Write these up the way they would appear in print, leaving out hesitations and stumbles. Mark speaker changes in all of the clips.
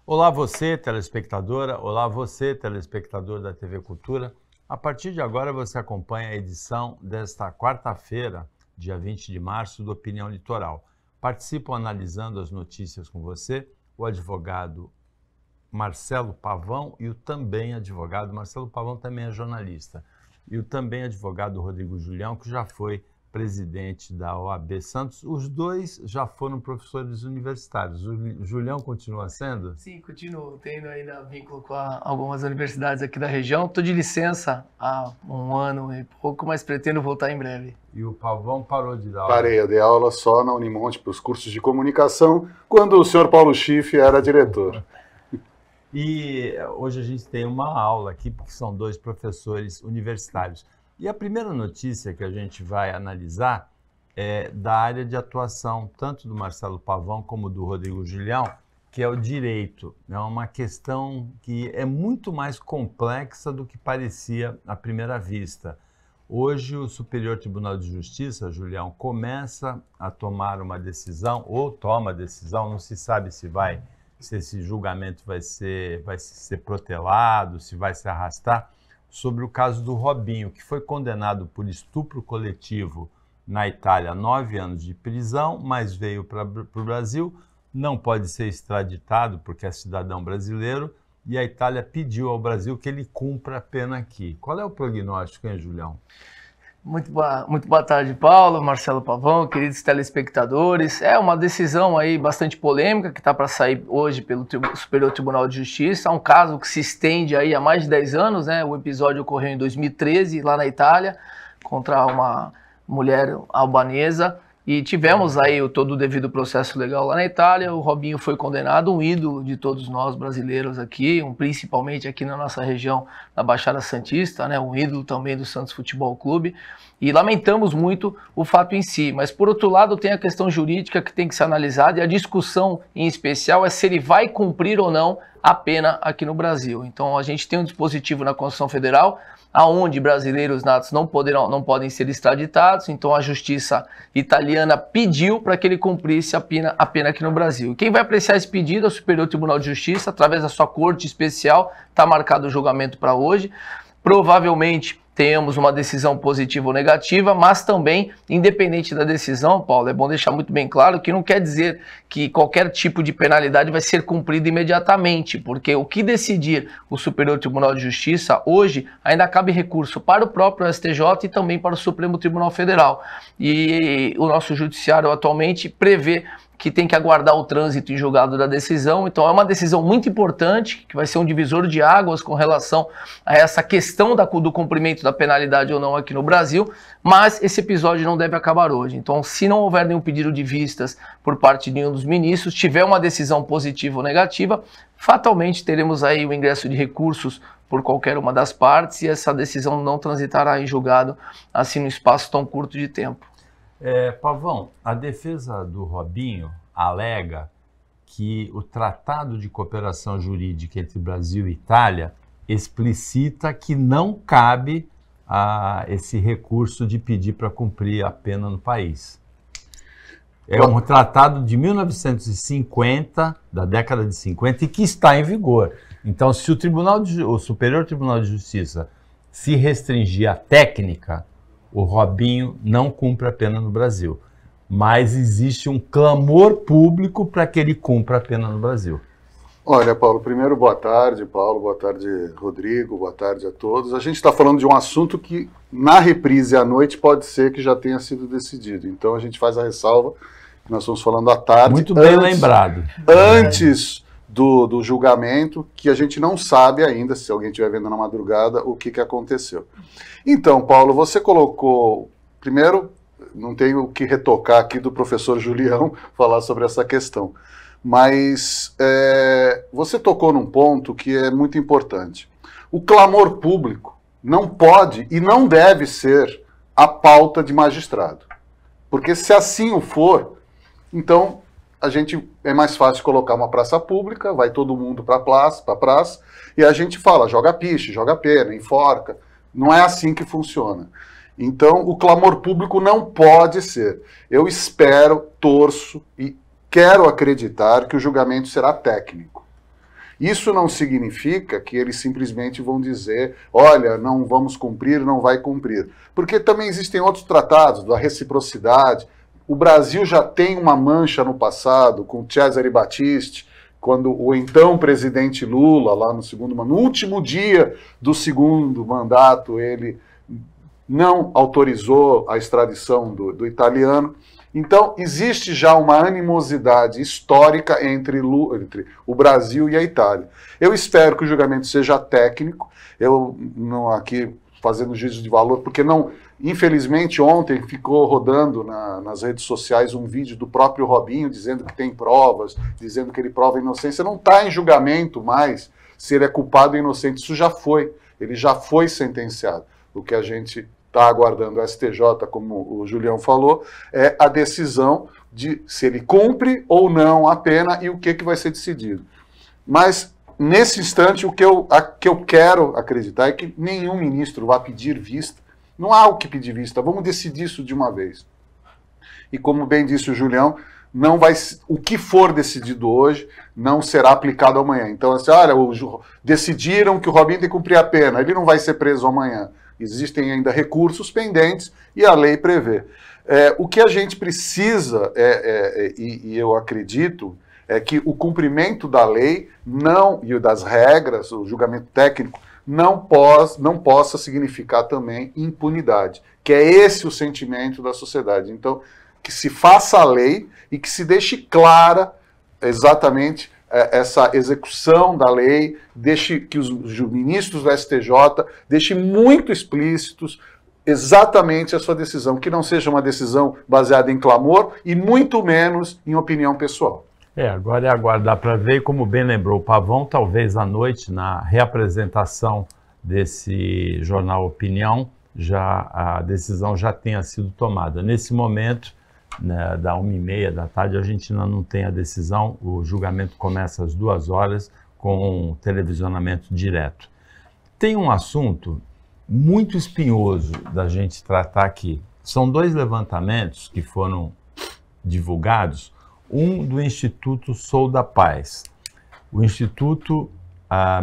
Speaker 1: Olá você, telespectadora, olá você, telespectador da TV Cultura. A partir de agora você acompanha a edição desta quarta-feira, dia 20 de março, do Opinião Litoral. Participam analisando as notícias com você o advogado Marcelo Pavão e o também advogado, Marcelo Pavão também é jornalista, e o também advogado Rodrigo Julião, que já foi presidente da OAB Santos. Os dois já foram professores universitários. O Julião continua sendo?
Speaker 2: Sim, continuo. Tendo ainda vínculo com algumas universidades aqui da região. Estou de licença há um ano e pouco, mas pretendo voltar em breve.
Speaker 1: E o Pavão parou de dar aula?
Speaker 3: Parei, eu dei aula só na Unimonte para os cursos de comunicação, quando o senhor Paulo Schiff era diretor.
Speaker 1: E hoje a gente tem uma aula aqui, porque são dois professores universitários. E a primeira notícia que a gente vai analisar é da área de atuação, tanto do Marcelo Pavão como do Rodrigo Julião, que é o direito. É uma questão que é muito mais complexa do que parecia à primeira vista. Hoje o Superior Tribunal de Justiça, Julião, começa a tomar uma decisão, ou toma a decisão, não se sabe se esse julgamento vai ser protelado, se vai se arrastar, sobre o caso do Robinho, que foi condenado por estupro coletivo na Itália, 9 anos de prisão, mas veio para o Brasil, não pode ser extraditado porque é cidadão brasileiro, e a Itália pediu ao Brasil que ele cumpra a pena aqui. Qual é o prognóstico, hein, Julião?
Speaker 2: Muito boa tarde, Paulo, Marcelo Pavão, queridos telespectadores. É uma decisão aí bastante polêmica que está para sair hoje pelo Superior Tribunal de Justiça. É um caso que se estende aí há mais de 10 anos, né? O episódio ocorreu em 2013, lá na Itália, contra uma mulher albanesa. E tivemos aí todo o devido processo legal lá na Itália. O Robinho foi condenado, um ídolo de todos nós brasileiros aqui, principalmente aqui na nossa região, na Baixada Santista, né? Um ídolo também do Santos Futebol Clube. E lamentamos muito o fato em si. Mas, por outro lado, tem a questão jurídica que tem que ser analisada, e a discussão em especial é se ele vai cumprir ou não a pena aqui no Brasil. Então, a gente tem um dispositivo na Constituição Federal aonde brasileiros natos não podem ser extraditados. Então a justiça italiana pediu para que ele cumprisse a pena aqui no Brasil. Quem vai apreciar esse pedido é o Superior Tribunal de Justiça, através da sua corte especial. Está marcado o julgamento para hoje. Provavelmente tenhamos uma decisão positiva ou negativa, mas também, independente da decisão, Paulo, é bom deixar muito bem claro que não quer dizer que qualquer tipo de penalidade vai ser cumprida imediatamente, porque o que decidir o Superior Tribunal de Justiça hoje ainda cabe recurso para o próprio STJ e também para o Supremo Tribunal Federal. E o nosso judiciário atualmente prevê que tem que aguardar o trânsito em julgado da decisão. Então é uma decisão muito importante, que vai ser um divisor de águas com relação a essa questão do cumprimento da penalidade ou não aqui no Brasil, mas esse episódio não deve acabar hoje. Então, se não houver nenhum pedido de vistas por parte de nenhum dos ministros, tiver uma decisão positiva ou negativa, fatalmente teremos aí o ingresso de recursos por qualquer uma das partes, e essa decisão não transitará em julgado assim no espaço tão curto de tempo.
Speaker 1: Pavão, a defesa do Robinho alega que o Tratado de Cooperação Jurídica entre Brasil e Itália explicita que não cabe esse recurso de pedir para cumprir a pena no país. É um tratado de 1950, da década de 50, e que está em vigor. Então, se o Superior Tribunal de Justiça se restringir à técnica, o Robinho não cumpre a pena no Brasil. Mas existe um clamor público para que ele cumpra a pena no Brasil.
Speaker 3: Olha, Paulo, primeiro, boa tarde, Paulo, boa tarde, Rodrigo, boa tarde a todos. A gente está falando de um assunto que, na reprise à noite, pode ser que já tenha sido decidido. Então, a gente faz a ressalva que nós estamos falando à tarde.
Speaker 1: Muito bem lembrado.
Speaker 3: Antes do julgamento, que a gente não sabe ainda, se alguém estiver vendo na madrugada, o que aconteceu. Então, Paulo, você colocou, primeiro, não tenho o que retocar aqui do professor Julião falar sobre essa questão, mas você tocou num ponto que é muito importante. O clamor público não pode e não deve ser a pauta de magistrado, porque se assim o for, então é mais fácil colocar uma praça pública, vai todo mundo para a praça, e a gente fala, joga piche, joga pena, enforca. Não é assim que funciona. Então, o clamor público não pode ser. Eu espero, torço e quero acreditar que o julgamento será técnico. Isso não significa que eles simplesmente vão dizer, olha, não vamos cumprir, não vai cumprir. Porque também existem outros tratados, da reciprocidade. O Brasil já tem uma mancha no passado com Cesare Battisti, quando o então presidente Lula, lá no último dia do segundo mandato, ele não autorizou a extradição do italiano. Então, existe já uma animosidade histórica entre o Brasil e a Itália. Eu espero que o julgamento seja técnico, eu não aqui fazendo juízo de valor, porque não, infelizmente ontem ficou rodando nas redes sociais um vídeo do próprio Robinho dizendo que tem provas, dizendo que ele prova a inocência. Não está em julgamento mais se ele é culpado ou inocente, isso já foi, ele já foi sentenciado. O que a gente está aguardando o STJ, como o Julião falou, é a decisão de se ele cumpre ou não a pena e o que vai ser decidido. Mas, nesse instante, o que eu quero acreditar é que nenhum ministro vai pedir vista. Não há o que pedir vista, vamos decidir isso de uma vez. E como bem disse o Julião, não vai, o que for decidido hoje não será aplicado amanhã. Então, assim, olha, decidiram que o Robinho tem que cumprir a pena, ele não vai ser preso amanhã. Existem ainda recursos pendentes e a lei prevê. O que a gente precisa, e eu acredito, é que o cumprimento da lei e das regras, o julgamento técnico, não possa significar também impunidade, que é esse o sentimento da sociedade. Então, que se faça a lei e que se deixe clara exatamente essa execução da lei, deixe que os ministros do STJ deixem muito explícitos exatamente a sua decisão, que não seja uma decisão baseada em clamor e muito menos em opinião pessoal.
Speaker 1: Agora é aguardar para ver, e como bem lembrou o Pavão, talvez à noite, na reapresentação desse jornal Opinião, a decisão já tenha sido tomada. Nesse momento, né, da 1h30 da tarde, a gente ainda não tem a decisão, o julgamento começa às 2h com televisionamento direto. Tem um assunto muito espinhoso da gente tratar aqui. São 2 levantamentos que foram divulgados, um do Instituto Sou da Paz. O Instituto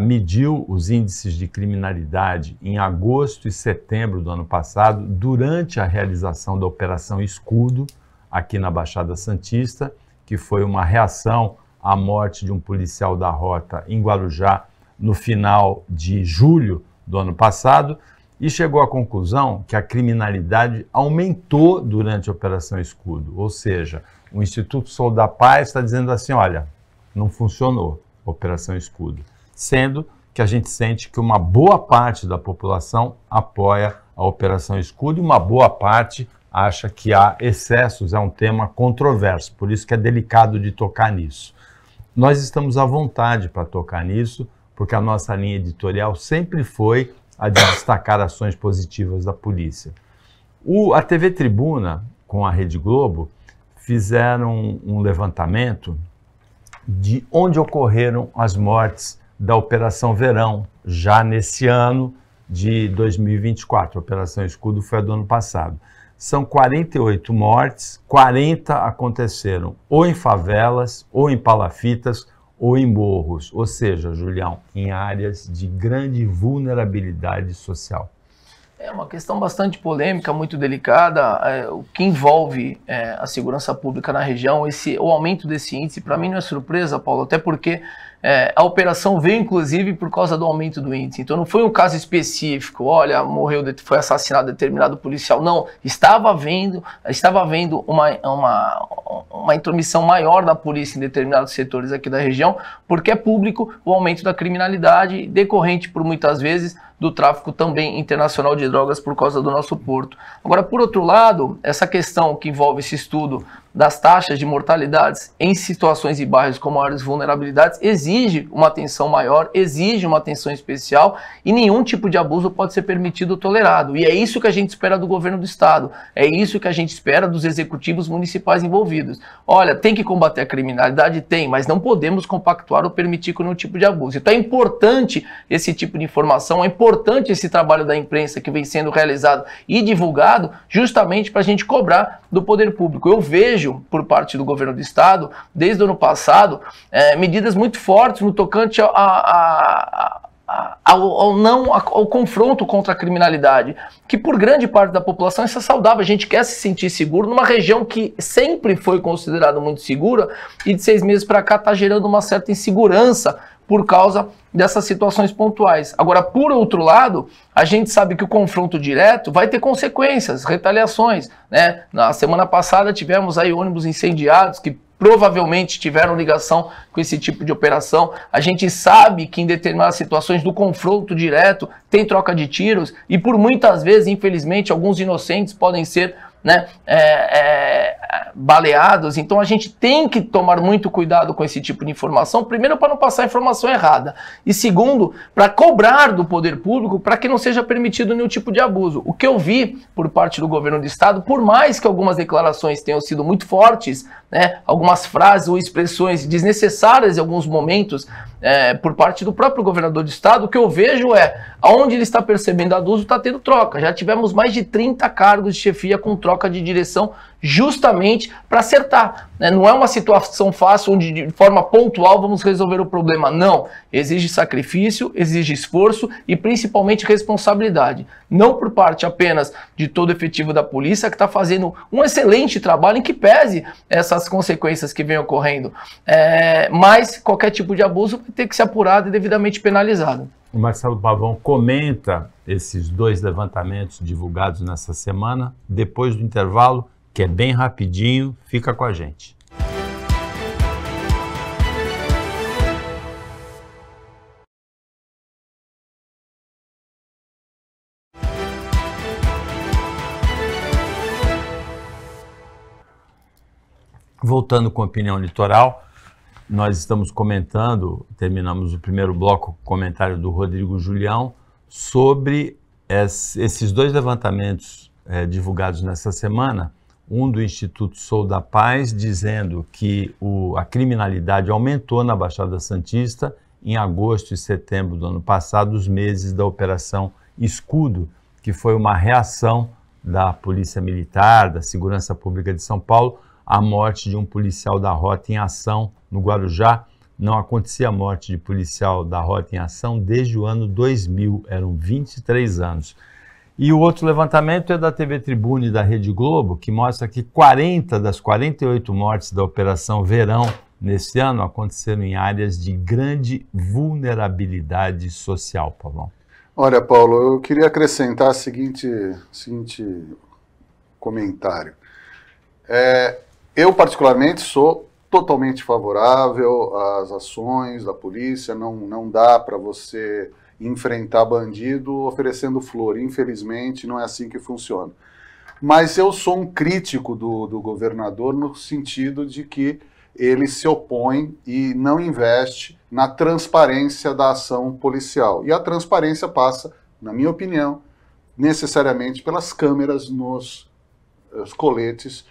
Speaker 1: mediu os índices de criminalidade em agosto e setembro do ano passado, durante a realização da Operação Escudo, aqui na Baixada Santista, que foi uma reação à morte de um policial da Rota em Guarujá no final de julho do ano passado, e chegou à conclusão que a criminalidade aumentou durante a Operação Escudo. Ou seja, o Instituto Sou da Paz está dizendo assim, olha, não funcionou a Operação Escudo. Sendo que a gente sente que uma boa parte da população apoia a Operação Escudo e uma boa parte acha que há excessos, é um tema controverso, por isso que é delicado de tocar nisso. Nós estamos à vontade para tocar nisso, porque a nossa linha editorial sempre foi a de destacar ações positivas da polícia. A TV Tribuna, com a Rede Globo, fizeram um levantamento de onde ocorreram as mortes da Operação Verão, já nesse ano de 2024. A Operação Escudo foi a do ano passado. São 48 mortes, 40 aconteceram ou em favelas, ou em palafitas, ou em morros, ou seja, Julião, em áreas de grande vulnerabilidade social.
Speaker 2: É uma questão bastante polêmica, muito delicada, o que envolve a segurança pública na região, o aumento desse índice, para mim não é surpresa, Paulo, até porque a operação veio inclusive por causa do aumento do índice, então não foi um caso específico, olha, foi assassinado determinado policial, não, estava havendo uma intromissão maior da polícia em determinados setores aqui da região, porque é público o aumento da criminalidade, decorrente por muitas vezes do tráfico também internacional de drogas por causa do nosso porto. Agora, por outro lado, essa questão que envolve esse estudo das taxas de mortalidades em situações e bairros com maiores vulnerabilidades exige uma atenção maior, exige uma atenção especial e nenhum tipo de abuso pode ser permitido ou tolerado. E é isso que a gente espera do governo do estado, é isso que a gente espera dos executivos municipais envolvidos. Olha, tem que combater a criminalidade? Tem, mas não podemos compactuar ou permitir nenhum tipo de abuso. Então é importante esse tipo de informação, é importante esse trabalho da imprensa que vem sendo realizado e divulgado justamente para a gente cobrar do poder público. Eu vejo, por parte do governo do estado, desde o ano passado, medidas muito fortes no tocante ao confronto contra a criminalidade, que por grande parte da população isso é saudável. A gente quer se sentir seguro numa região que sempre foi considerada muito segura e de 6 meses para cá está gerando uma certa insegurança por causa dessas situações pontuais. Agora, por outro lado, a gente sabe que o confronto direto vai ter consequências, retaliações, né? Na semana passada tivemos aí ônibus incendiados que provavelmente tiveram ligação com esse tipo de operação. A gente sabe que em determinadas situações do confronto direto tem troca de tiros e por muitas vezes, infelizmente, alguns inocentes podem ser, né, baleados. Então a gente tem que tomar muito cuidado com esse tipo de informação, primeiro para não passar informação errada e segundo, para cobrar do poder público para que não seja permitido nenhum tipo de abuso. O que eu vi por parte do governo do estado, por mais que algumas declarações tenham sido muito fortes, né, algumas frases ou expressões desnecessárias em alguns momentos por parte do próprio governador do estado, o que eu vejo aonde ele está percebendo abuso, está tendo troca. Já tivemos mais de 30 cargos de chefia com troca de direção justamente para acertar, né? Não é uma situação fácil onde de forma pontual vamos resolver o problema, não. Exige sacrifício, exige esforço e principalmente responsabilidade. Não por parte apenas de todo o efetivo da polícia, que está fazendo um excelente trabalho em que pese essas consequências que vêm ocorrendo, mas qualquer tipo de abuso vai ter que ser apurado e devidamente penalizado.
Speaker 1: O Marcelo Pavão comenta esses 2 levantamentos divulgados nessa semana, depois do intervalo, que é bem rapidinho, fica com a gente. Voltando com a opinião litoral, nós estamos comentando, terminamos o primeiro bloco com o comentário do Rodrigo Julião, sobre esses 2 levantamentos divulgados nessa semana, um do Instituto Sou da Paz, dizendo que a criminalidade aumentou na Baixada Santista em agosto e setembro do ano passado, os meses da Operação Escudo, que foi uma reação da Polícia Militar, da Segurança Pública de São Paulo, à morte de um policial da Rota em Ação no Guarujá. Não acontecia a morte de policial da Rota em Ação desde o ano 2000, eram 23 anos. E o outro levantamento é da TV Tribuna e da Rede Globo, que mostra que 40 das 48 mortes da Operação Verão nesse ano aconteceram em áreas de grande vulnerabilidade social, Pavão.
Speaker 3: Olha, Paulo, eu queria acrescentar o seguinte comentário. Eu, particularmente, sou totalmente favorável às ações da polícia, não dá para você enfrentar bandido oferecendo flor. Infelizmente, não é assim que funciona. Mas eu sou um crítico do governador no sentido de que ele se opõe e não investe na transparência da ação policial. E a transparência passa, na minha opinião, necessariamente pelas câmeras nos coletes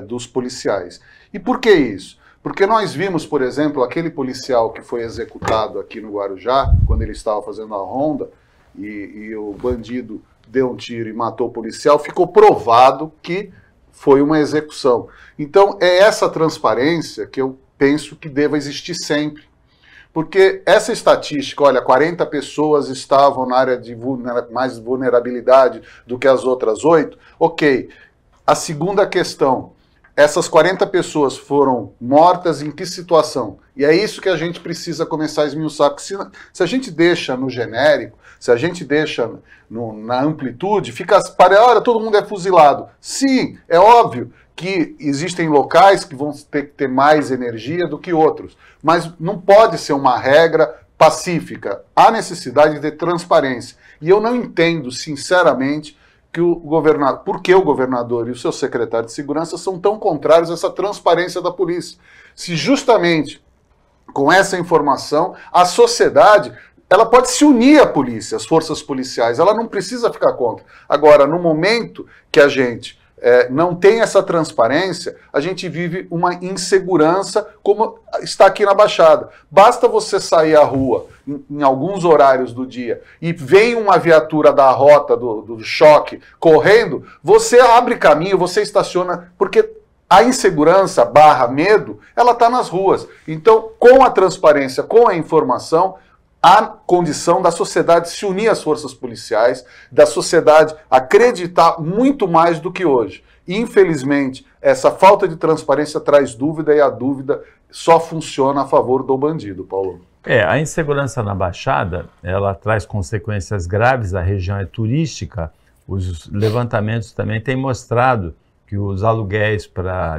Speaker 3: dos policiais. E por que isso? Porque nós vimos, por exemplo, aquele policial que foi executado aqui no Guarujá, quando ele estava fazendo a ronda, e o bandido deu um tiro e matou o policial, ficou provado que foi uma execução. Então, é essa transparência que eu penso que deva existir sempre. Porque essa estatística, olha, 40 pessoas estavam na área de mais vulnerabilidade do que as outras 8, ok. A segunda questão, essas 40 pessoas foram mortas em que situação? E é isso que a gente precisa começar a esmiuçar, porque se a gente deixa no genérico, se a gente deixa na amplitude, olha, todo mundo é fuzilado. Sim, é óbvio que existem locais que vão ter que ter mais energia do que outros, mas não pode ser uma regra pacífica. Há necessidade de ter transparência. E eu não entendo, sinceramente, por que o governador e o seu secretário de segurança são tão contrários a essa transparência da polícia. Se justamente com essa informação a sociedade ela pode se unir à polícia, às forças policiais, ela não precisa ficar contra. Agora, no momento que a gente não tem essa transparência, a gente vive uma insegurança como está aqui na Baixada. Basta você sair à rua em alguns horários do dia e vem uma viatura da rota do choque correndo, você abre caminho, você estaciona, porque a insegurança / medo, ela está nas ruas. Então, com a transparência, com a informação, há condição da sociedade se unir às forças policiais, da sociedade acreditar muito mais do que hoje. Infelizmente, essa falta de transparência traz dúvida e a dúvida só funciona a favor do bandido, Paulo.
Speaker 1: A insegurança na Baixada, ela traz consequências graves, a região é turística, os levantamentos também têm mostrado que os aluguéis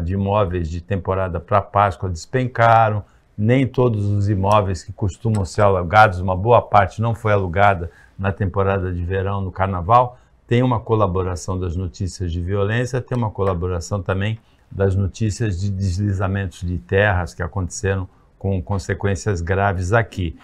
Speaker 1: de imóveis de temporada para Páscoa despencaram, nem todos os imóveis que costumam ser alugados, uma boa parte não foi alugada na temporada de verão, no Carnaval. Tem uma colaboração das notícias de violência, tem uma colaboração também das notícias de deslizamentos de terras que aconteceram com consequências graves aqui.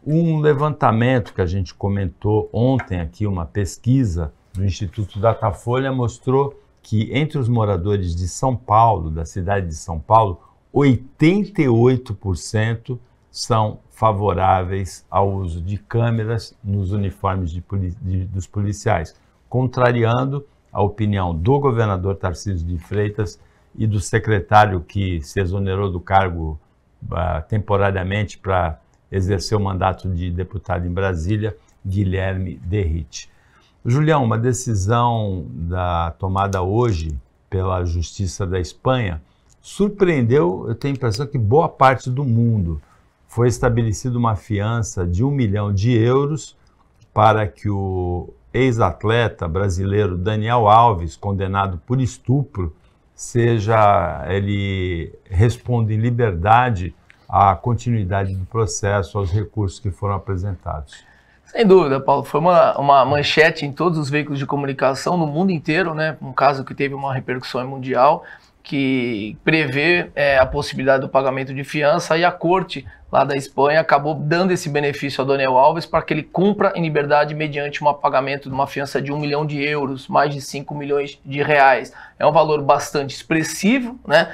Speaker 1: Um levantamento que a gente comentou ontem aqui, uma pesquisa do Instituto Datafolha, mostrou que entre os moradores de São Paulo, da cidade de São Paulo, 88% são favoráveis ao uso de câmeras nos uniformes dos policiais, contrariando a opinião do governador Tarcísio de Freitas e do secretário que se exonerou do cargo temporariamente para exercer o mandato de deputado em Brasília, Guilherme Derrite. Julião, uma decisão tomada hoje pela Justiça da Espanha surpreendeu, eu tenho a impressão que boa parte do mundo. Foi estabelecida uma fiança de 1 milhão de euros para que o ex-atleta brasileiro Daniel Alves, condenado por estupro, ele responda em liberdade à continuidade do processo, aos recursos que foram apresentados.
Speaker 2: Sem dúvida, Paulo. Foi uma manchete em todos os veículos de comunicação no mundo inteiro, né? Um caso que teve uma repercussão mundial, que prevê a possibilidade do pagamento de fiança, e a corte lá da Espanha acabou dando esse benefício ao Daniel Alves para que ele cumpra em liberdade mediante um pagamento de uma fiança de 1 milhão de euros, mais de 5 milhões de reais. É um valor bastante expressivo, né?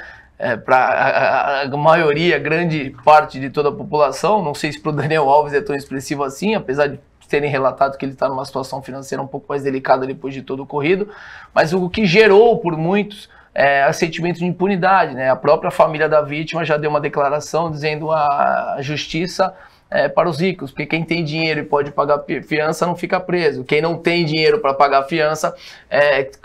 Speaker 2: Para a maioria, grande parte de toda a população. Não sei se para o Daniel Alves é tão expressivo assim, apesar de terem relatado que ele está numa situação financeira um pouco mais delicada depois de todo o ocorrido, mas o que gerou por muitos sentimento de impunidade, né? A própria família da vítima já deu uma declaração dizendo a justiça para os ricos, porque quem tem dinheiro e pode pagar fiança não fica preso. Quem não tem dinheiro para pagar fiança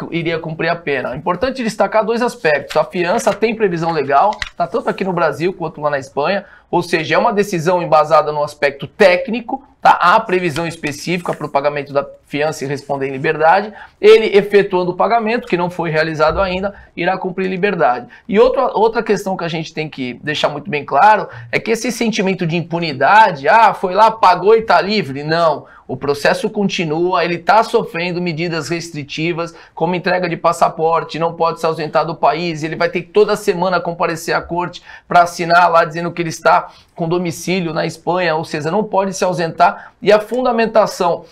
Speaker 2: iria cumprir a pena. É importante destacar dois aspectos. A fiança tem previsão legal, tá tanto aqui no Brasil quanto lá na Espanha, ou seja, é uma decisão embasada no aspecto técnico, tá? Há previsão específica para o pagamento da fiança e responder em liberdade. Ele, efetuando o pagamento, que não foi realizado ainda, irá cumprir liberdade. E outra questão que a gente tem que deixar muito bem claro é que esse sentimento de impunidade, foi lá, pagou e está livre, não. O processo continua, ele está sofrendo medidas restritivas, como entrega de passaporte, não pode se ausentar do país, ele vai ter que toda semana comparecer à corte para assinar lá dizendo que ele está com domicílio na Espanha, ou seja, não pode se ausentar. E a fundamentação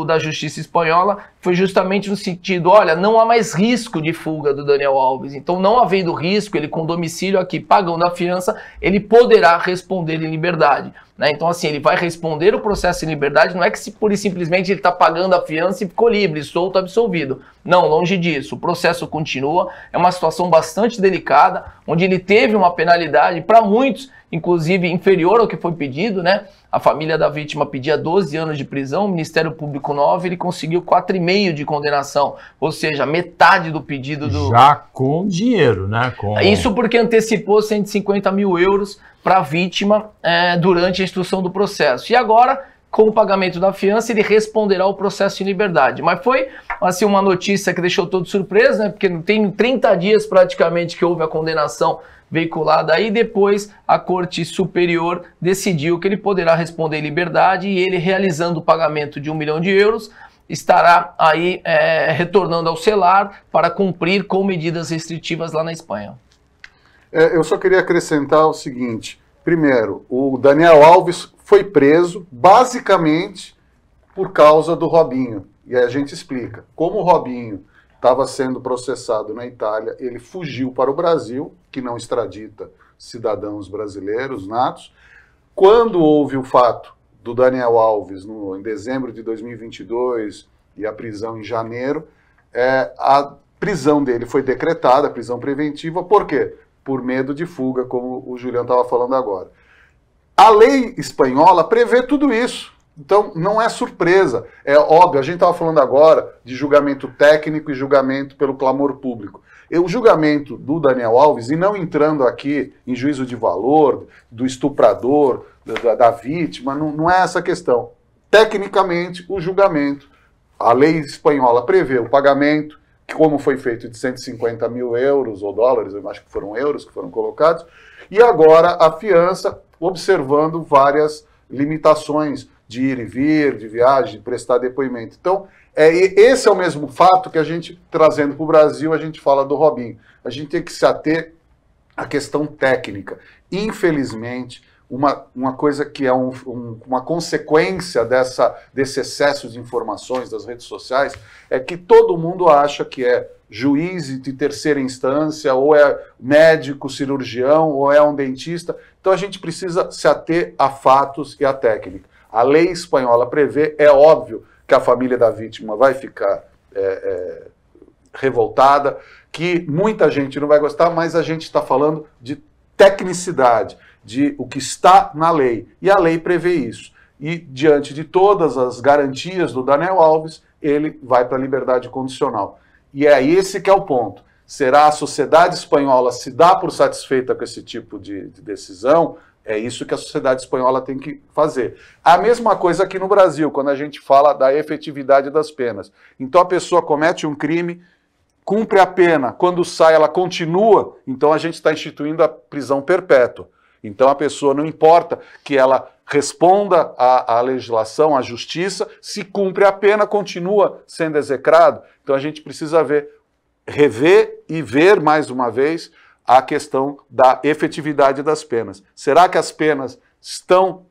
Speaker 2: da justiça espanhola foi justamente no sentido, olha, não há mais risco de fuga do Daniel Alves, então não havendo risco, ele com domicílio aqui, pagando a fiança, ele poderá responder em liberdade. Né? Então assim, ele vai responder o processo em liberdade, não é que se pura e simplesmente ele está pagando a fiança e ficou livre, solto, absolvido. Não, longe disso, o processo continua, é uma situação bastante delicada, onde ele teve uma penalidade, para muitos, inclusive inferior ao que foi pedido, né? A família da vítima pedia 12 anos de prisão, o Ministério Público 9, ele conseguiu 4,5 de condenação, ou seja, metade do pedido do...
Speaker 1: Já com dinheiro, né?
Speaker 2: Isso porque antecipou 150 mil euros para a vítima durante a instrução do processo. E agora, com o pagamento da fiança, ele responderá ao processo em liberdade. Mas foi assim, uma notícia que deixou todos surpresos, né? Porque tem 30 dias praticamente que houve a condenação veiculada aí, depois a Corte Superior decidiu que ele poderá responder em liberdade, e ele, realizando o pagamento de 1 milhão de euros, estará aí retornando ao celar para cumprir com medidas restritivas lá na Espanha.
Speaker 3: Eu só queria acrescentar o seguinte: primeiro, o Daniel Alves foi preso basicamente por causa do Robinho, e aí a gente explica como o Robinho estava sendo processado na Itália, ele fugiu para o Brasil, que não extradita cidadãos brasileiros natos. Quando houve o fato do Daniel Alves, em dezembro de 2022, e a prisão em janeiro, a prisão dele foi decretada, a prisão preventiva, por quê? Por medo de fuga, como o Juliano estava falando agora. A lei espanhola prevê tudo isso, então não é surpresa. É óbvio, a gente estava falando agora de julgamento técnico e julgamento pelo clamor público. O julgamento do Daniel Alves, e não entrando aqui em juízo de valor, do estuprador, da vítima, não é essa a questão. Tecnicamente, o julgamento, a lei espanhola prevê o pagamento, que como foi feito de 150 mil euros ou dólares, eu acho que foram euros que foram colocados, e agora a fiança, observando várias limitações de ir e vir, de viagem, de prestar depoimento. Então, esse é o mesmo fato que a gente, trazendo para o Brasil, a gente fala do Robinho. A gente tem que se ater à questão técnica. Infelizmente, uma coisa que é uma consequência desse excesso de informações das redes sociais é que todo mundo acha que é juiz de terceira instância, ou é médico, cirurgião, ou é um dentista. Então a gente precisa se ater a fatos e a técnica. A lei espanhola prevê, é óbvio que a família da vítima vai ficar revoltada, que muita gente não vai gostar, mas a gente está falando de tecnicidade, de o que está na lei. E a lei prevê isso. E diante de todas as garantias do Daniel Alves, ele vai para a liberdade condicional. E é esse que é o ponto. Será a sociedade espanhola se dá por satisfeita com esse tipo de decisão? É isso que a sociedade espanhola tem que fazer. A mesma coisa aqui no Brasil, quando a gente fala da efetividade das penas. Então a pessoa comete um crime, cumpre a pena, quando sai ela continua, então a gente está instituindo a prisão perpétua. Então a pessoa, não importa que ela responda à legislação, à justiça, se cumpre a pena, continua sendo execrado. Então a gente precisa rever e ver mais uma vez a questão da efetividade das penas. Será que as penas estão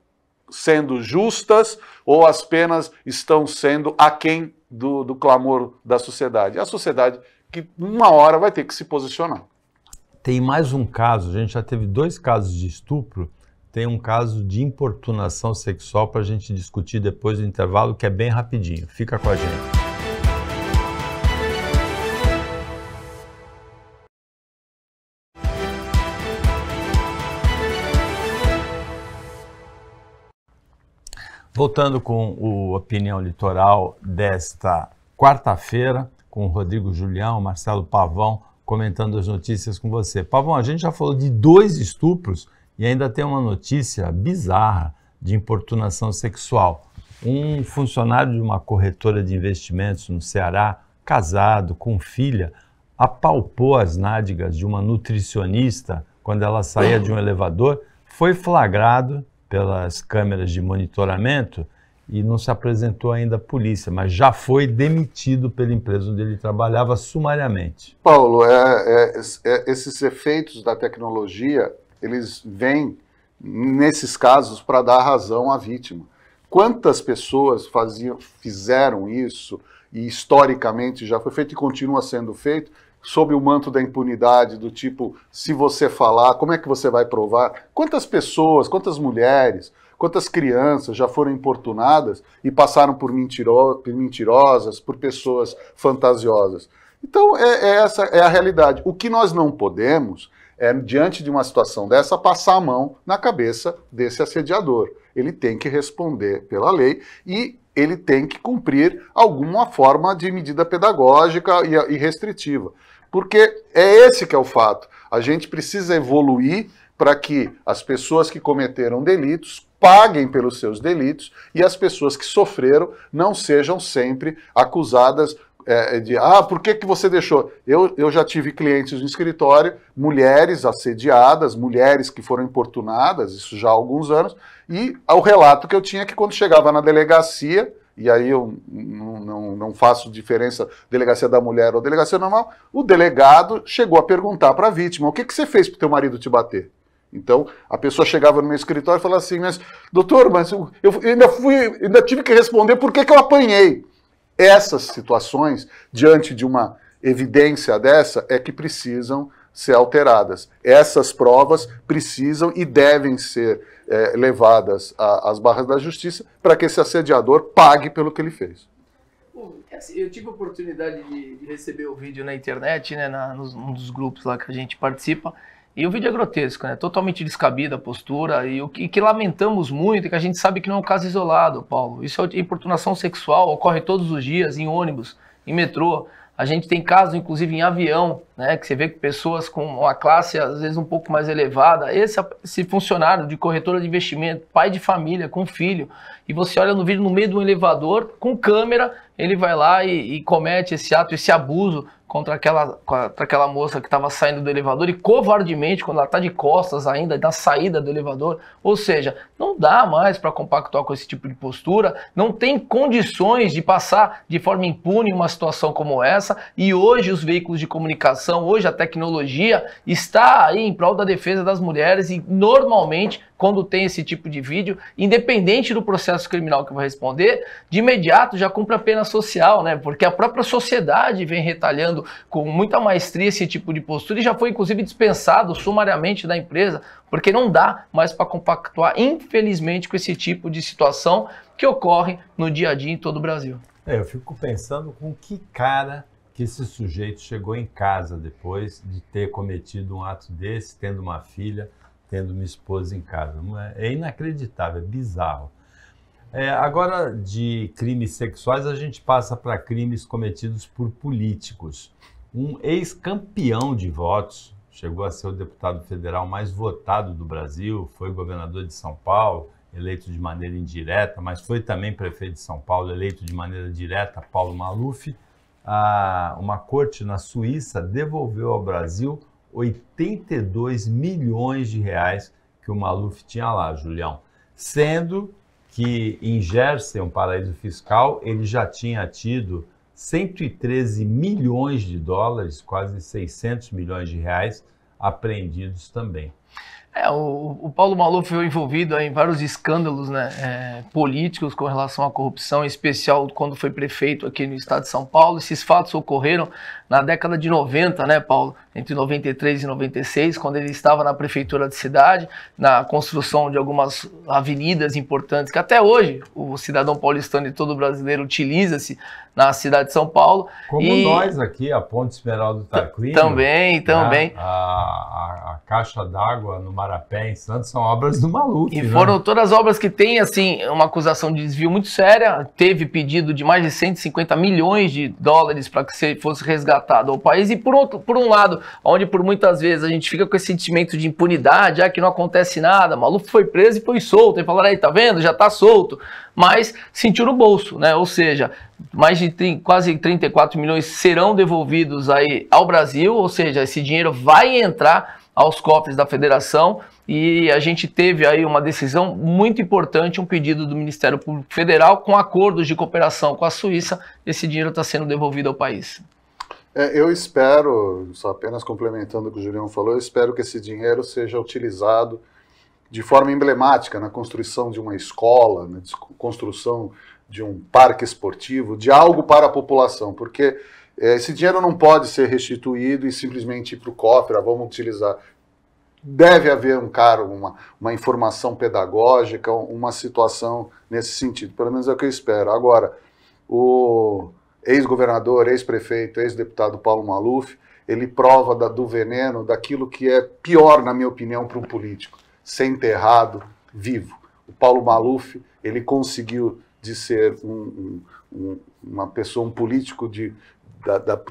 Speaker 3: sendo justas ou as penas estão sendo aquém do clamor da sociedade? A sociedade que uma hora vai ter que se posicionar.
Speaker 1: Tem mais um caso, a gente já teve 2 casos de estupro, tem um caso de importunação sexual para a gente discutir depois do intervalo, que é bem rapidinho. Fica com a gente. Voltando com o Opinião Litoral desta quarta-feira, com o Rodrigo Julião, Marcelo Pavão, comentando as notícias com você. Pavão, a gente já falou de 2 estupros e ainda tem uma notícia bizarra de importunação sexual. Um funcionário de uma corretora de investimentos no Ceará, casado, com filha, apalpou as nádegas de uma nutricionista quando ela saía de um elevador, foi flagrado pelas câmeras de monitoramento e não se apresentou ainda à polícia, mas já foi demitido pela empresa onde ele trabalhava sumariamente.
Speaker 3: Paulo, esses efeitos da tecnologia, eles vêm, nesses casos, para dar razão à vítima. Quantas pessoas fizeram isso, e historicamente já foi feito e continua sendo feito, sob o manto da impunidade, do tipo, se você falar, como é que você vai provar? Quantas pessoas, quantas mulheres, quantas crianças já foram importunadas e passaram por mentirosas, por pessoas fantasiosas? Então, essa é a realidade. O que nós não podemos é, diante de uma situação dessa, passar a mão na cabeça desse assediador. Ele tem que responder pela lei e ele tem que cumprir alguma forma de medida pedagógica e restritiva. Porque é esse que é o fato. A gente precisa evoluir para que as pessoas que cometeram delitos paguem pelos seus delitos e as pessoas que sofreram não sejam sempre acusadas de por que você deixou? Eu já tive clientes no escritório, mulheres assediadas, mulheres que foram importunadas, isso já há alguns anos, e o relato que eu tinha que quando chegava na delegacia, e aí eu não faço diferença delegacia da mulher ou delegacia normal, o delegado chegou a perguntar para a vítima, o que você fez para o teu marido te bater? Então, a pessoa chegava no meu escritório e falava assim, mas doutor, mas eu ainda tive que responder por que eu apanhei. Essas situações, diante de uma evidência dessa é que precisam ser alteradas. Essas provas precisam e devem ser levadas às barras da justiça para que esse assediador pague pelo que ele fez.
Speaker 2: Eu tive a oportunidade de receber o vídeo na internet, né, num dos grupos lá que a gente participa, e o vídeo é grotesco, né, totalmente descabida a postura, e o que lamentamos muito é que a gente sabe que não é um caso isolado, Paulo. Isso é importunação sexual, ocorre todos os dias, em ônibus, em metrô. A gente tem casos, inclusive, em avião, né, que você vê que pessoas com uma classe, às vezes, um pouco mais elevada, esse funcionário de corretora de investimento, pai de família, com filho, e você olha no vídeo no meio de um elevador, com câmera, ele vai lá e comete esse ato, esse abuso contra aquela moça que estava saindo do elevador e covardemente, quando ela está de costas ainda, na saída do elevador. Ou seja, não dá mais para compactuar com esse tipo de postura, não tem condições de passar de forma impune uma situação como essa, e hoje os veículos de comunicação, hoje a tecnologia está aí em prol da defesa das mulheres e normalmente, quando tem esse tipo de vídeo, independente do processo criminal que vai responder, de imediato já cumpre a pena social, né? Porque a própria sociedade vem retalhando com muita maestria esse tipo de postura e já foi inclusive dispensado sumariamente da empresa, porque não dá mais para compactuar, infelizmente, com esse tipo de situação que ocorre no dia a dia em todo o Brasil.
Speaker 1: Eu fico pensando com que cara que esse sujeito chegou em casa depois de ter cometido um ato desse, tendo uma filha, tendo uma esposa em casa. É inacreditável, é bizarro. Agora, de crimes sexuais, a gente passa para crimes cometidos por políticos. Um ex-campeão de votos, chegou a ser o deputado federal mais votado do Brasil, foi governador de São Paulo, eleito de maneira indireta, mas foi também prefeito de São Paulo, eleito de maneira direta, Paulo Maluf. Uma corte na Suíça devolveu ao Brasil 82 milhões de reais que o Maluf tinha lá, Julião. Sendo que em Jersey, um paraíso fiscal, ele já tinha tido 113 milhões de dólares, quase 600 milhões de reais, apreendidos também.
Speaker 2: O Paulo Maluf foi envolvido em vários escândalos, né, políticos com relação à corrupção, em especial quando foi prefeito aqui no estado de São Paulo. Esses fatos ocorreram na década de 90, né, Paulo? Entre 93 e 96, quando ele estava na prefeitura de cidade, na construção de algumas avenidas importantes, que até hoje o cidadão paulistano e todo brasileiro utiliza-se na cidade de São Paulo.
Speaker 1: Como nós aqui, a Ponte Esmeralda Tarquínio.
Speaker 2: Também.
Speaker 1: A caixa d'água no Marapé, em Santos, são obras do Maluf.
Speaker 2: E foram todas obras que têm, assim, uma acusação de desvio muito séria. Teve pedido de mais de 150 milhões de dólares para que fosse resgatado ao país. E por um lado, onde por muitas vezes a gente fica com esse sentimento de impunidade, que não acontece nada, Maluf foi preso e foi solto. E falaram, aí, tá vendo? Já tá solto. Mas sentiu no bolso, né? Ou seja, mais de quase 34 milhões serão devolvidos aí ao Brasil, ou seja, esse dinheiro vai entrar aos cofres da federação e a gente teve aí uma decisão muito importante, um pedido do Ministério Público Federal com acordos de cooperação com a Suíça, esse dinheiro está sendo devolvido ao país.
Speaker 3: Eu espero, só apenas complementando o que o Julião falou, eu espero que esse dinheiro seja utilizado de forma emblemática na construção de uma escola, na construção de um parque esportivo, de algo para a população, porque esse dinheiro não pode ser restituído e simplesmente ir para o cofre, vamos utilizar. Deve haver uma informação pedagógica, uma situação nesse sentido, pelo menos é o que eu espero. Agora, o ex-governador, ex-prefeito, ex-deputado Paulo Maluf, ele prova do veneno, daquilo que é pior, na minha opinião, para um político, ser enterrado vivo. O Paulo Maluf, ele conseguiu de ser uma pessoa, um político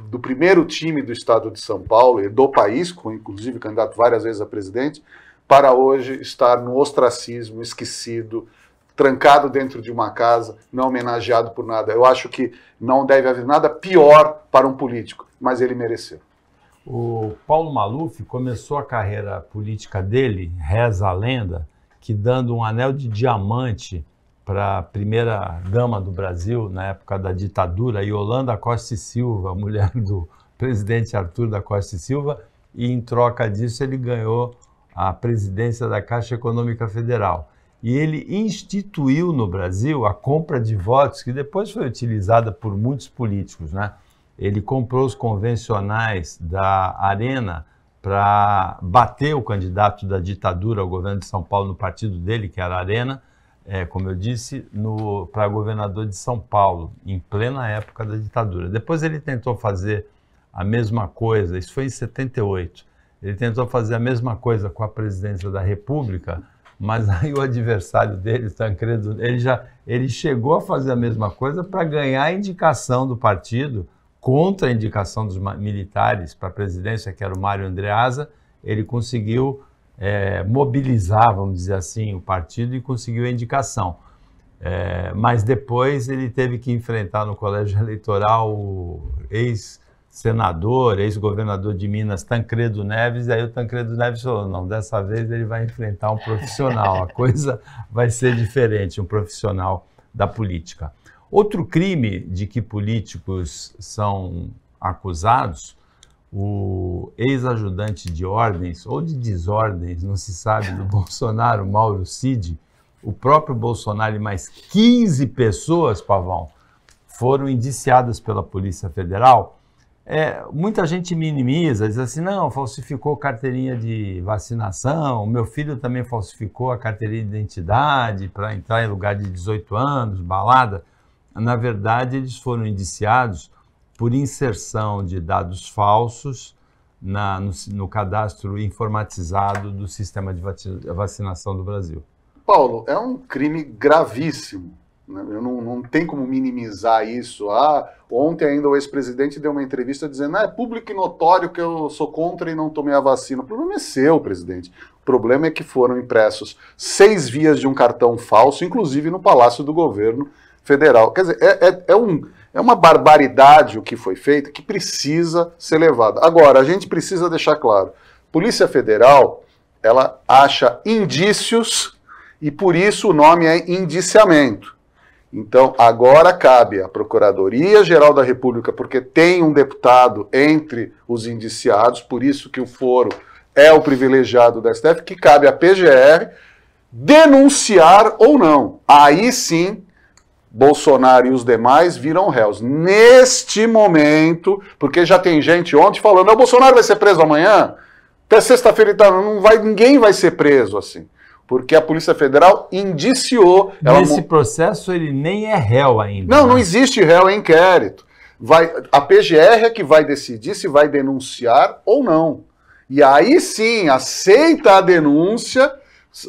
Speaker 3: do primeiro time do estado de São Paulo e do país, com inclusive candidato várias vezes a presidente, para hoje estar no ostracismo, esquecido, trancado dentro de uma casa, não homenageado por nada. Eu acho que não deve haver nada pior para um político, mas ele mereceu.
Speaker 1: O Paulo Maluf começou a carreira política dele, reza a lenda, que dando um anel de diamante para a primeira-dama do Brasil, na época da ditadura, Yolanda Costa e Silva, mulher do presidente Arthur da Costa e Silva, e em troca disso ele ganhou a presidência da Caixa Econômica Federal. E ele instituiu no Brasil a compra de votos, que depois foi utilizada por muitos políticos, né? ele comprou os convencionais da Arena para bater o candidato da ditadura ao governo de São Paulo no partido dele, que era a Arena, como eu disse, para governador de São Paulo, em plena época da ditadura. Depois ele tentou fazer a mesma coisa, isso foi em 78, ele tentou fazer a mesma coisa com a presidência da República, mas aí o adversário dele, Tancredo, ele chegou a fazer a mesma coisa para ganhar a indicação do partido, contra a indicação dos militares para a presidência, que era o Mário Andreasa. Ele conseguiu mobilizar, vamos dizer assim, o partido e conseguiu a indicação. Mas depois ele teve que enfrentar no colégio eleitoral o ex-senador, ex-governador de Minas, Tancredo Neves, e aí o Tancredo Neves falou, não, dessa vez ele vai enfrentar um profissional, a coisa vai ser diferente, um profissional da política. Outro crime de que políticos são acusados, o ex-ajudante de ordens ou de desordens, não se sabe, do Bolsonaro, Mauro Cid, o próprio Bolsonaro e mais 15 pessoas, Pavão, foram indiciadas pela Polícia Federal. Muita gente minimiza, diz assim, não, falsificou carteirinha de vacinação, meu filho também falsificou a carteirinha de identidade para entrar em lugar de 18 anos, balada. Na verdade, eles foram indiciados por inserção de dados falsos no cadastro informatizado do sistema de vacinação do Brasil.
Speaker 3: Paulo, é um crime gravíssimo. Eu não tem como minimizar isso. Ontem ainda o ex-presidente deu uma entrevista dizendo é público e notório que eu sou contra e não tomei a vacina. O problema é seu, presidente. O problema é que foram impressos 6 vias de um cartão falso, inclusive no Palácio do Governo Federal. Quer dizer, é uma barbaridade o que foi feito, que precisa ser levado. Agora, a gente precisa deixar claro, Polícia Federal, ela acha indícios e por isso o nome é indiciamento. Então, agora cabe à Procuradoria-Geral da República, porque tem um deputado entre os indiciados, por isso que o foro é o privilegiado da STF, que cabe à PGR denunciar ou não. Aí sim, Bolsonaro e os demais viram réus. Neste momento, porque já tem gente ontem falando, o Bolsonaro vai ser preso amanhã? Até sexta-feira ninguém vai ser preso assim. Porque a Polícia Federal indiciou...
Speaker 1: Nesse processo ele nem é réu ainda.
Speaker 3: Não existe réu em inquérito. A PGR é que vai decidir se vai denunciar ou não. E aí sim, aceita a denúncia...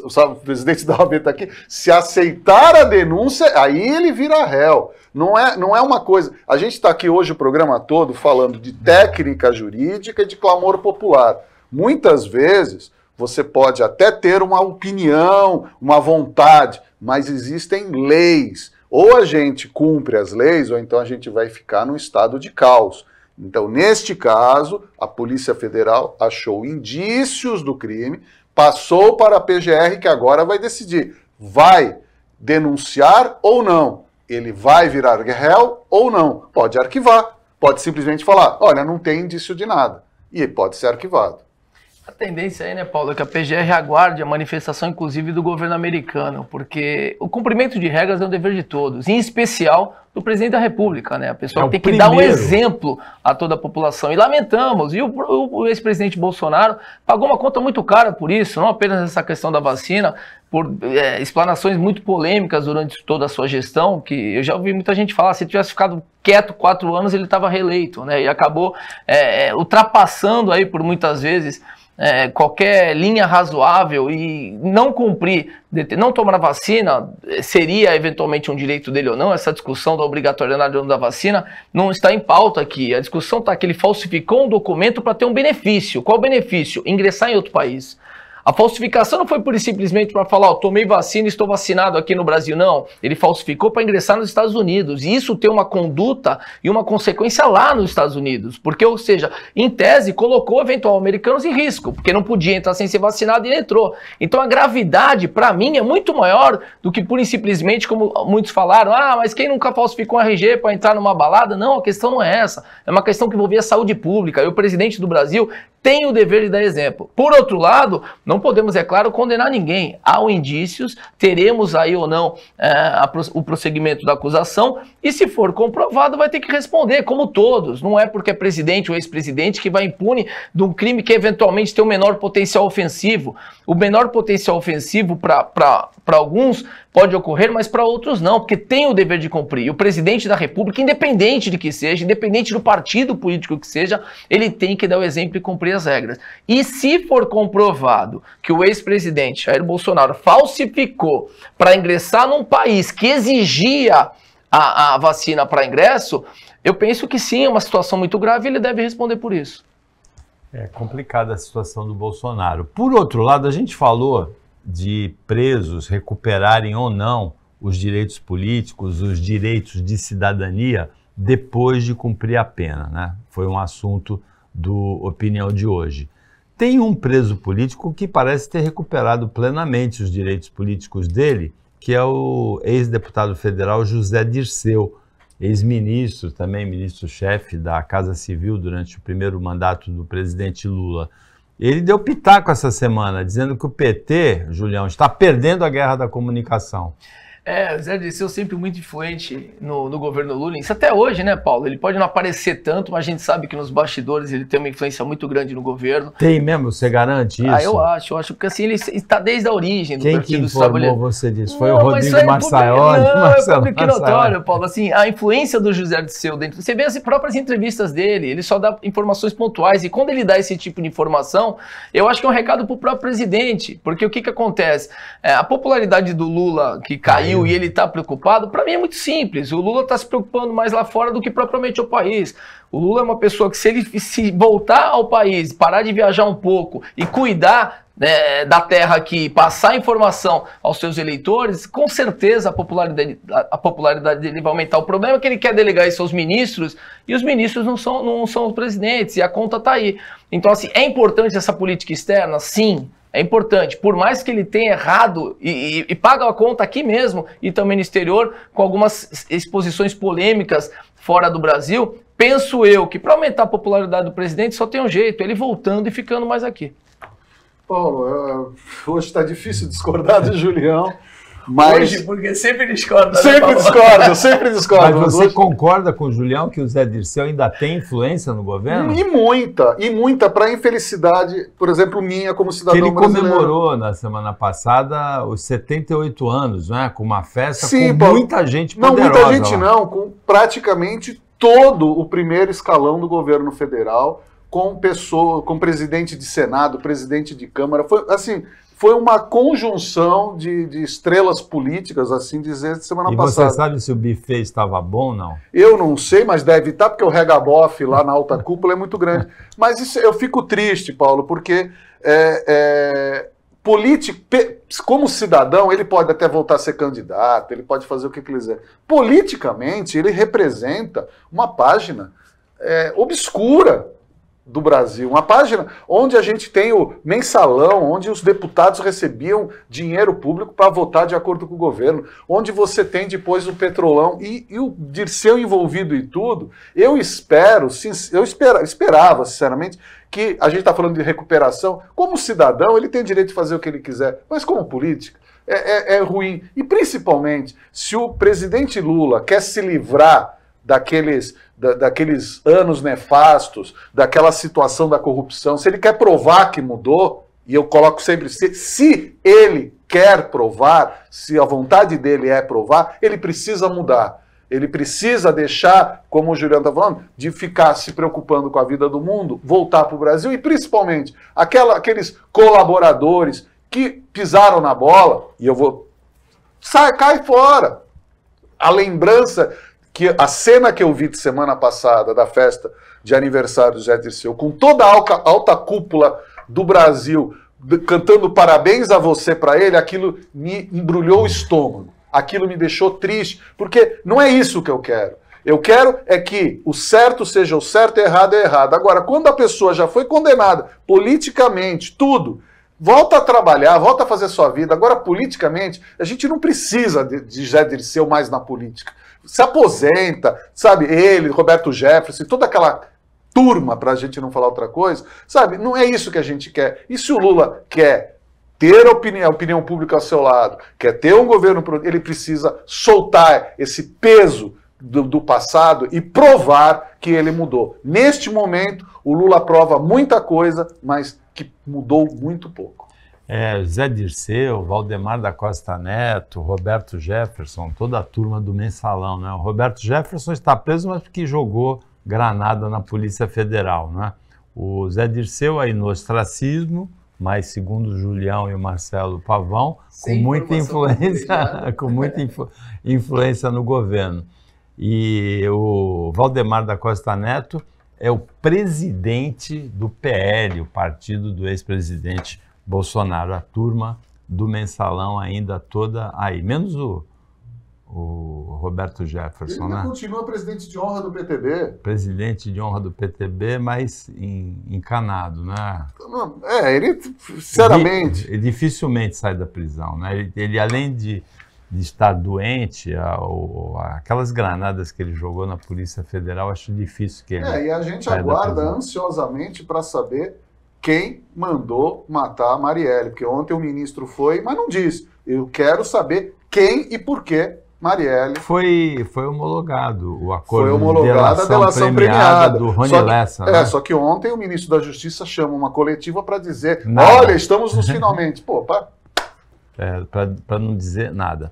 Speaker 3: O presidente da OAB está aqui. Se aceitar a denúncia, aí ele vira réu. Não é uma coisa... A gente está aqui hoje o programa todo falando de técnica jurídica e de clamor popular. Muitas vezes você pode até ter uma opinião, uma vontade, mas existem leis. Ou a gente cumpre as leis, ou então a gente vai ficar num estado de caos. Então, neste caso, a Polícia Federal achou indícios do crime, passou para a PGR, que agora vai decidir. Vai denunciar ou não? Ele vai virar réu ou não? Pode arquivar. Pode simplesmente falar, olha, não tem indício de nada. E pode ser arquivado.
Speaker 2: A tendência aí, né, Paulo, é que a PGR aguarde a manifestação, inclusive, do governo americano, porque o cumprimento de regras é um dever de todos, em especial do presidente da República, né? A pessoa tem que dar um exemplo a toda a população. E lamentamos, e o ex-presidente Bolsonaro pagou uma conta muito cara por isso, não apenas essa questão da vacina, por explanações muito polêmicas durante toda a sua gestão, que eu já ouvi muita gente falar, se ele tivesse ficado quieto 4 anos, ele estava reeleito, né? E acabou ultrapassando aí por muitas vezes qualquer linha razoável e não cumprir, não tomar a vacina seria eventualmente um direito dele ou não. Essa discussão da obrigatoriedade da vacina não está em pauta aqui. A discussão está que ele falsificou um documento para ter um benefício. Qual o benefício? Ingressar em outro país. A falsificação não foi pura e simplesmente para falar, tomei vacina e estou vacinado aqui no Brasil, não. Ele falsificou para ingressar nos Estados Unidos. E isso tem uma conduta e uma consequência lá nos Estados Unidos. Porque, ou seja, em tese, colocou eventual americanos em risco, porque não podia entrar sem ser vacinado e ele entrou. Então a gravidade, para mim, é muito maior do que pura e simplesmente, como muitos falaram, mas quem nunca falsificou um RG para entrar numa balada? Não, a questão não é essa. É uma questão que envolvia a saúde pública. E o presidente do Brasil tem o dever de dar exemplo. Por outro lado, não podemos, é claro, condenar ninguém. Há indícios, teremos aí ou não o prosseguimento da acusação, e se for comprovado vai ter que responder, como todos. Não é porque é presidente ou ex-presidente que vai impune de um crime que eventualmente tem um menor potencial ofensivo. O menor potencial ofensivo para alguns pode ocorrer, mas para outros não, porque tem o dever de cumprir. E o presidente da República, independente de que seja, independente do partido político que seja, ele tem que dar o exemplo e cumprir as regras. E se for comprovado que o ex-presidente Jair Bolsonaro falsificou para ingressar num país que exigia a vacina para ingresso, eu penso que sim, é uma situação muito grave e ele deve responder por isso.
Speaker 1: É complicada a situação do Bolsonaro. Por outro lado, a gente falou de presos recuperarem ou não os direitos políticos, os direitos de cidadania, depois de cumprir a pena, né? Foi um assunto do Opinião de hoje. Tem um preso político que parece ter recuperado plenamente os direitos políticos dele, que é o ex-deputado federal José Dirceu, ex-ministro, também ministro-chefe da Casa Civil durante o primeiro mandato do presidente Lula. Ele deu pitaco essa semana, dizendo que o PT, Julião, está perdendo a guerra da comunicação.
Speaker 2: O Zé Dirceu sempre muito influente no governo Lula. Isso até hoje, né, Paulo? Ele pode não aparecer tanto, mas a gente sabe que nos bastidores ele tem uma influência muito grande no governo.
Speaker 1: Tem mesmo? Você garante isso?
Speaker 2: Eu acho porque assim, ele está desde a origem do
Speaker 1: Partido
Speaker 2: dos
Speaker 1: Trabalhadores. Quem informou você disso? Foi o Rodrigo Marçaioli?
Speaker 2: Não, é público notório, Paulo. Assim, a influência do José Dirceu dentro... Você vê as próprias entrevistas dele, ele só dá informações pontuais, e quando ele dá esse tipo de informação, eu acho que é um recado para o próprio presidente, porque o que acontece? A popularidade do Lula, que caiu, e ele está preocupado, para mim é muito simples. O Lula está se preocupando mais lá fora do que propriamente o país. O Lula é uma pessoa que, se ele se voltar ao país, parar de viajar um pouco e cuidar da terra aqui, passar informação aos seus eleitores, com certeza a popularidade dele vai aumentar. O problema é que ele quer delegar isso aos ministros, e os ministros não são os presidentes, e a conta está aí. Então, assim, é importante essa política externa? Sim. É importante, por mais que ele tenha errado e paga a conta aqui mesmo e também no exterior, com algumas exposições polêmicas fora do Brasil, penso eu que para aumentar a popularidade do presidente só tem um jeito, ele voltando e ficando mais aqui.
Speaker 3: Paulo, hoje está difícil discordar do Julião. Mas...
Speaker 2: Hoje, porque sempre discorda.
Speaker 3: Sempre discordo.
Speaker 1: Mas você concorda com o Julião que o Zé Dirceu ainda tem influência no governo?
Speaker 3: E muita, para infelicidade, por exemplo, minha como cidadão brasileiro.
Speaker 1: Ele comemorou na semana passada os 78 anos, né? Com uma festa.
Speaker 3: Sim,
Speaker 1: com
Speaker 3: Paulo,
Speaker 1: muita gente poderosa.
Speaker 3: Não, muita gente não, com praticamente todo o primeiro escalão do governo federal, com presidente de Senado, presidente de Câmara, foi uma conjunção de estrelas políticas, assim dizer, semana passada.
Speaker 1: E você sabe se o buffet estava bom ou não?
Speaker 3: Eu não sei, mas deve estar, porque o regabof lá na alta cúpula é muito grande. Mas isso, eu fico triste, Paulo, porque como cidadão, ele pode até voltar a ser candidato, ele pode fazer o que quiser. Politicamente, ele representa uma página obscura do Brasil, uma página onde a gente tem o mensalão, onde os deputados recebiam dinheiro público para votar de acordo com o governo, onde você tem depois o Petrolão e o Dirceu envolvido em tudo. Eu esperava, sinceramente, que a gente está falando de recuperação. Como cidadão, ele tem direito de fazer o que ele quiser, mas como política, é ruim. E principalmente, se o presidente Lula quer se livrar daqueles anos nefastos, daquela situação da corrupção, se ele quer provar que mudou, e eu coloco sempre, se ele quer provar, se a vontade dele é provar, ele precisa mudar. Ele precisa deixar, como o Juliano está falando, de ficar se preocupando com a vida do mundo, voltar para o Brasil, e principalmente aqueles colaboradores que pisaram na bola, e eu vou... cai fora. A lembrança... que a cena que eu vi de semana passada da festa de aniversário do Zé Dirceu, com toda a alta cúpula do Brasil cantando parabéns a você para ele, aquilo me embrulhou o estômago, aquilo me deixou triste, porque não é isso que eu quero. Eu quero é que o certo seja o certo e o errado é errado. Agora, quando a pessoa já foi condenada politicamente, tudo, volta a trabalhar, volta a fazer sua vida. Agora, politicamente, a gente não precisa de Zé Dirceu mais na política. Se aposenta, sabe, ele, Roberto Jefferson, toda aquela turma, para a gente não falar outra coisa, sabe? Não é isso que a gente quer. E se o Lula quer ter a opinião pública ao seu lado, quer ter um governo, ele precisa soltar esse peso do passado e provar que ele mudou. Neste momento, o Lula prova muita coisa, mas que mudou muito pouco.
Speaker 1: Zé Dirceu, Valdemar da Costa Neto, Roberto Jefferson, toda a turma do Mensalão, né? O Roberto Jefferson está preso, mas porque jogou granada na Polícia Federal, né? O Zé Dirceu aí no ostracismo, mas segundo o Julião e o Marcelo Pavão, com muita influência no governo. E o Valdemar da Costa Neto é o presidente do PL, o partido do ex-presidente Bolsonaro. A turma do Mensalão ainda toda aí, menos o Roberto Jefferson,
Speaker 3: ele ainda
Speaker 1: né?
Speaker 3: Continua presidente de honra do PTB.
Speaker 1: Presidente de honra do PTB, mas encanado, né?
Speaker 3: Ele, sinceramente...
Speaker 1: Ele dificilmente sai da prisão, né? Ele além de estar doente, aquelas granadas que ele jogou na Polícia Federal, acho difícil que ele...
Speaker 3: E a gente aguarda ansiosamente para saber quem mandou matar a Marielle, porque ontem o ministro foi, mas não disse. Eu quero saber quem e por que Marielle...
Speaker 1: Foi homologado o acordo
Speaker 3: foi homologada a delação premiada
Speaker 1: do Rony Lessa. Né?
Speaker 3: Só que ontem o ministro da Justiça chama uma coletiva para dizer, olha, estamos nos finalmente. Pô,
Speaker 1: para não dizer nada.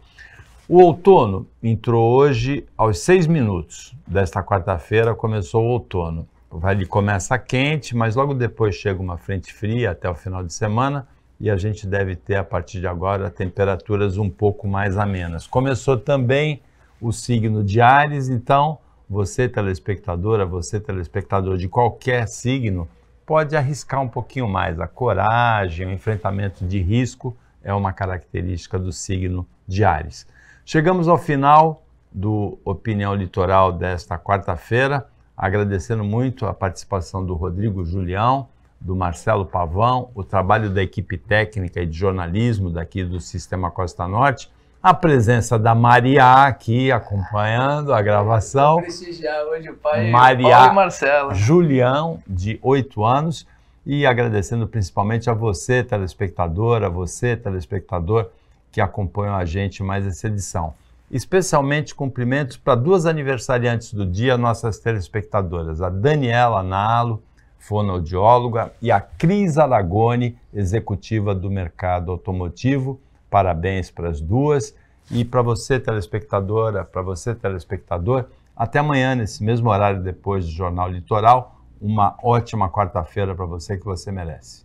Speaker 1: O outono entrou hoje aos 6 minutos desta quarta-feira, começou o outono. Ele começa quente, mas logo depois chega uma frente fria até o final de semana e a gente deve ter, a partir de agora, temperaturas um pouco mais amenas. Começou também o signo de Áries, então você, telespectadora, você, telespectador de qualquer signo, pode arriscar um pouquinho mais. A coragem, o enfrentamento de risco é uma característica do signo de Áries. Chegamos ao final do Opinião Litoral desta quarta-feira, agradecendo muito a participação do Rodrigo Julião, do Marcelo Pavão, o trabalho da equipe técnica e de jornalismo daqui do Sistema Costa Norte, a presença da Maria aqui acompanhando a gravação.
Speaker 2: Vou prestigiar hoje o pai,
Speaker 1: Maria
Speaker 2: Paulo e Marcelo.
Speaker 1: Julião, de 8 anos, e agradecendo principalmente a você, telespectadora, a você, telespectador, que acompanham a gente mais essa edição. Especialmente cumprimentos para 2 aniversariantes do dia, nossas telespectadoras, a Daniela Nalo, fonoaudióloga, e a Cris Aragoni, executiva do mercado automotivo. Parabéns para as duas. E para você, telespectadora, para você, telespectador, até amanhã, nesse mesmo horário depois do Jornal Litoral. Uma ótima quarta-feira para você que você merece.